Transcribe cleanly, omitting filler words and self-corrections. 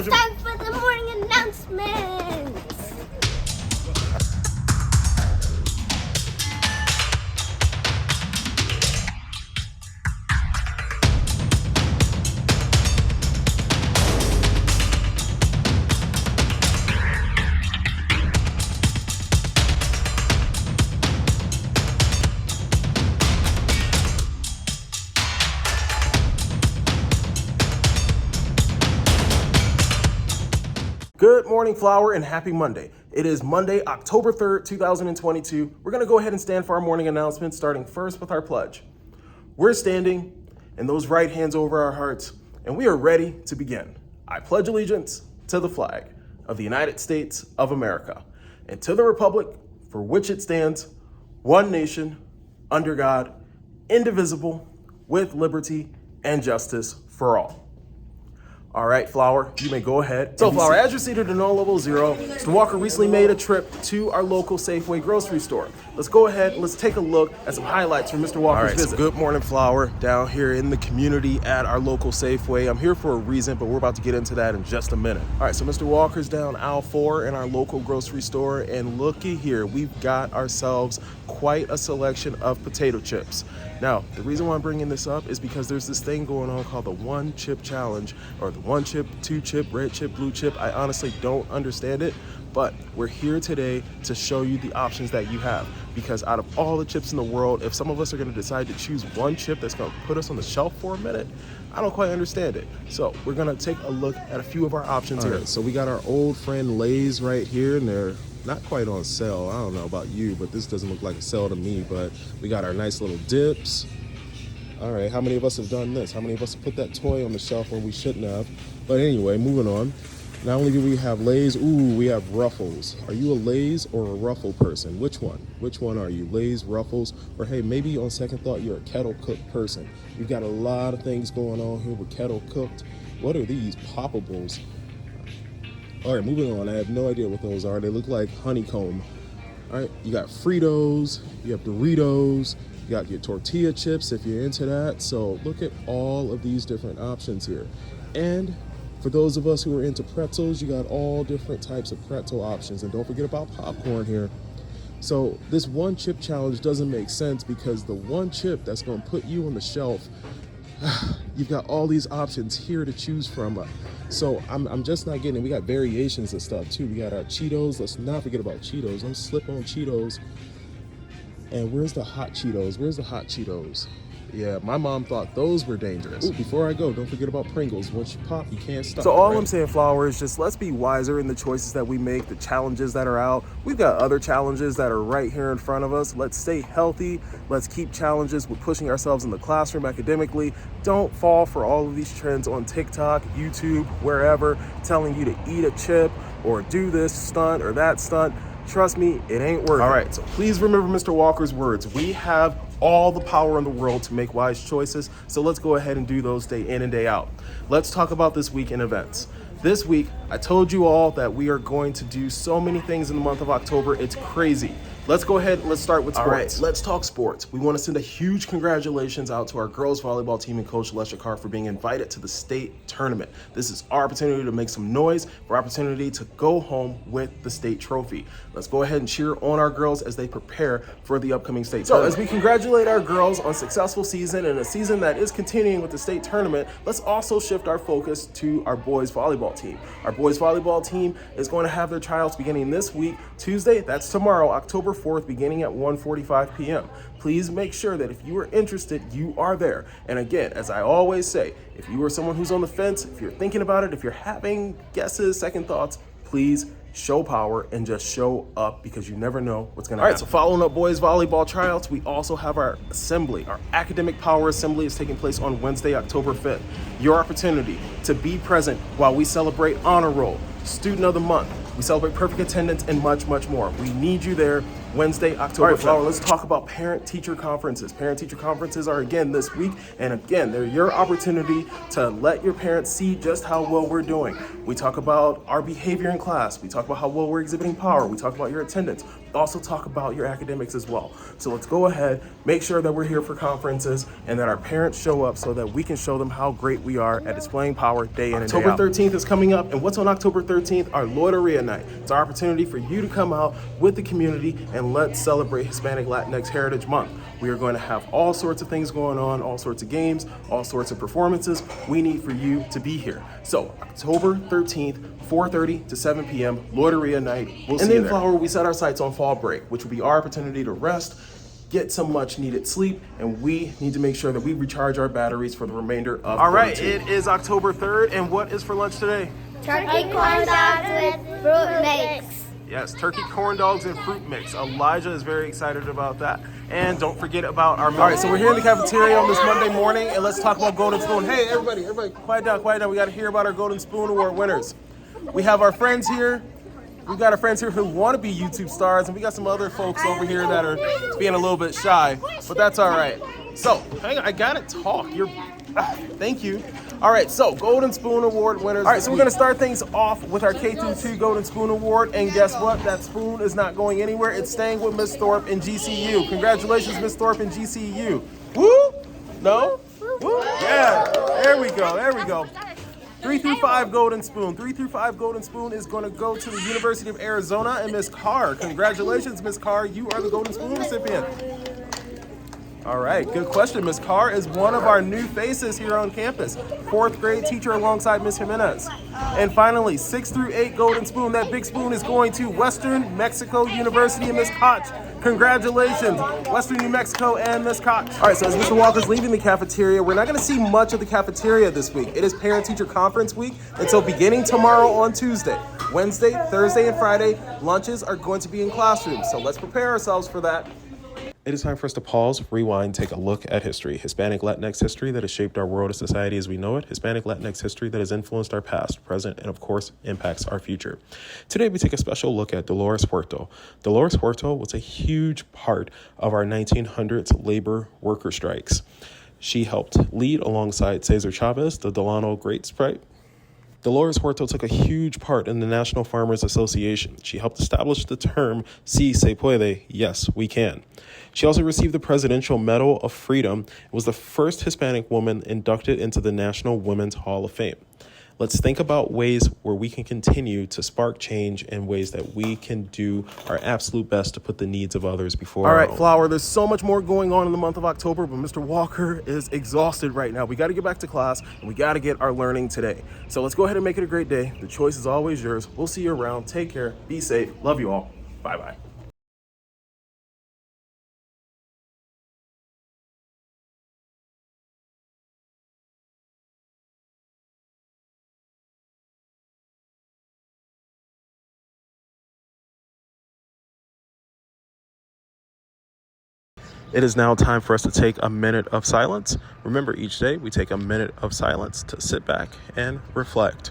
Time for the morning announcements. Good morning, Flower, and happy Monday. It is Monday, October 3rd, 2022. We're going to go ahead and stand for our morning announcements, starting first with our pledge. We're standing, and those right hands over our hearts, and we are ready to begin. I pledge allegiance to the flag of the United States of America and to the republic for which it stands, one nation, under God, indivisible, with liberty and justice for all. All right, Flower, you may go ahead. So, Flower, as you're seated in all level 0, Mr. Walker recently made a trip to our local Safeway grocery store. Let's go ahead and let's take a look at some highlights from Mr. Walker's visit. So good morning, Flower, down here in the community at our local Safeway. I'm here for a reason, but we're about to get into that in just a minute. All right, so Mr. Walker's down aisle 4 in our local grocery store, and looky here, we've got ourselves quite a selection of potato chips. Now, the reason why I'm bringing this up is because there's this thing going on called the one chip challenge, or the one chip, two chip, red chip, blue chip. I honestly don't understand it, but we're here today to show you the options that you have. Because out of all the chips in the world, if some of us are gonna decide to choose one chip that's gonna put us on the shelf for a minute, I don't quite understand it. So we're gonna take a look at a few of our options here. So we got our old friend Lay's right here, and they're not quite on sale. I don't know about you, but this doesn't look like a sale to me. But we got our nice little dips. All right, how many of us have done this? How many of us have put that toy on the shelf when we shouldn't have? But anyway, moving on. Not only do we have Lay's, ooh, we have Ruffles. Are you a Lay's or a Ruffle person? Which one? Which one are you? Lay's, Ruffles, or hey, maybe on second thought, you're a kettle cooked person. We've got a lot of things going on here with kettle cooked. What are these? Poppables. All right, moving on. I have no idea what those are. They look like honeycomb. All right, you got Fritos, you have Doritos, you got your tortilla chips if you're into that. So look at all of these different options here. And for those of us who are into pretzels, you got all different types of pretzel options. And don't forget about popcorn here. So this one chip challenge doesn't make sense because the one chip that's going to put you on the shelf, you've got all these options here to choose from. So I'm just not getting it. We got variations of stuff too. We got our Cheetos. Let's not forget about Cheetos. Don't slip on Cheetos. And where's the hot Cheetos? Where's the hot Cheetos? Yeah, my mom thought those were dangerous. Ooh, before I go, don't forget about Pringles. Once you pop, you can't stop. So all I'm saying, Flower, is just let's be wiser in the choices that we make, the challenges that are out. We've got other challenges that are right here in front of us. Let's stay healthy. Let's keep challenges with pushing ourselves in the classroom academically. Don't fall for all of these trends on TikTok, YouTube, wherever, telling you to eat a chip or do this stunt or that stunt. Trust me, it ain't worth it. All right, so please remember Mr. Walker's words. We have all the power in the world to make wise choices, so let's go ahead and do those day in and day out. Let's talk about this week in events. This week, I told you all that we are going to do so many things in the month of October. It's crazy. Let's go ahead and let's start with sports. All right, let's talk sports. We want to send a huge congratulations out to our girls volleyball team and coach Lesha Carr for being invited to the state tournament. This is our opportunity to make some noise, our opportunity to go home with the state trophy. Let's go ahead and cheer on our girls as they prepare for the upcoming state tournament. So as we congratulate our girls on a successful season and a season that is continuing with the state tournament, let's also shift our focus to our boys volleyball team. Our boys volleyball team is going to have their tryouts beginning this week, Tuesday, that's tomorrow, October 4th, beginning at 1:45 p.m. Please make sure that if you are interested, you are there. And again, as I always say, if you are someone who's on the fence, if you're thinking about it, if you're having guesses, second thoughts, please show power and just show up because you never know what's gonna happen. All right, so following up boys volleyball tryouts, we also have our assembly. Our academic power assembly is taking place on Wednesday, October 5th. Your opportunity to be present while we celebrate honor roll, student of the month, we celebrate perfect attendance, and much, much more. We need you there. Wednesday, October 5th. Flower, let's talk about parent-teacher conferences. Parent-teacher conferences are again this week, and again, they're your opportunity to let your parents see just how well we're doing. We talk about our behavior in class. We talk about how well we're exhibiting power. We talk about your attendance. We also talk about your academics as well. So let's go ahead, make sure that we're here for conferences and that our parents show up so that we can show them how great we are at displaying power day in and day out. October 13th is coming up, and what's on October 13th? Our Loteria Night. It's our opportunity for you to come out with the community and let's celebrate Hispanic Latinx Heritage Month. We are going to have all sorts of things going on, all sorts of games, all sorts of performances. We need for you to be here. So October 13th, 4:30 to 7 p.m., Loteria Night. We'll see you there. And then, Flower, we set our sights on fall break, which will be our opportunity to rest, get some much needed sleep, and we need to make sure that we recharge our batteries for the remainder of All right, it is October 3rd, and what is for lunch today? Turkey corn dogs with fruit mix. Yes, turkey corn dogs and fruit mix. Elijah is very excited about that. And don't forget about our milk. All right, so we're here in the cafeteria on this Monday morning, and let's talk about Golden Spoon. Hey, everybody, quiet down. We got to hear about our Golden Spoon Award winners. We have our friends here. We've got our friends here who want to be YouTube stars, and we got some other folks over here that are being a little bit shy, but that's all right. So, hang on, I gotta talk. Thank you. All right, so Golden Spoon Award winners. All right, so we're gonna start things off with our K-2 Golden Spoon Award, and guess what? That spoon is not going anywhere. It's staying with Miss Thorpe in GCU. Congratulations, Miss Thorpe in GCU. Woo? No? Woo? Yeah, there we go. 3 through 5 Golden Spoon. 3 through 5 Golden Spoon is going to go to the University of Arizona and Miss Carr. Congratulations, Miss Carr. You are the Golden Spoon recipient. All right, good question. Miss Carr is one of our new faces here on campus. 4th grade teacher alongside Miss Jimenez. And finally, 6 through 8 Golden Spoon. That big spoon is going to Western Mexico University and Miss Koch. Congratulations, Western New Mexico and Miss Koch. All right, so as Mr. Walker's leaving the cafeteria, we're not gonna see much of the cafeteria this week. It is parent-teacher conference week, and so beginning tomorrow on Tuesday, Wednesday, Thursday, and Friday, lunches are going to be in classrooms. So let's prepare ourselves for that. It is time for us to pause, rewind, take a look at history. Hispanic Latinx history that has shaped our world and society as we know it. Hispanic Latinx history that has influenced our past, present, and of course, impacts our future. Today, we take a special look at Dolores Huerto. Dolores Huerto was a huge part of our 1900s labor worker strikes. She helped lead alongside Cesar Chavez, the Delano Great Strike. Dolores Huerto took a huge part in the National Farmers Association. She helped establish the term, "Si se puede," yes, we can. She also received the Presidential Medal of Freedom and was the first Hispanic woman inducted into the National Women's Hall of Fame. Let's think about ways where we can continue to spark change and ways that we can do our absolute best to put the needs of others before our own. All right, Flower, there's so much more going on in the month of October, but Mr. Walker is exhausted right now. We got to get back to class, and we got to get our learning today. So let's go ahead and make it a great day. The choice is always yours. We'll see you around. Take care. Be safe. Love you all. Bye-bye. It is now time for us to take a minute of silence. Remember, each day we take a minute of silence to sit back and reflect.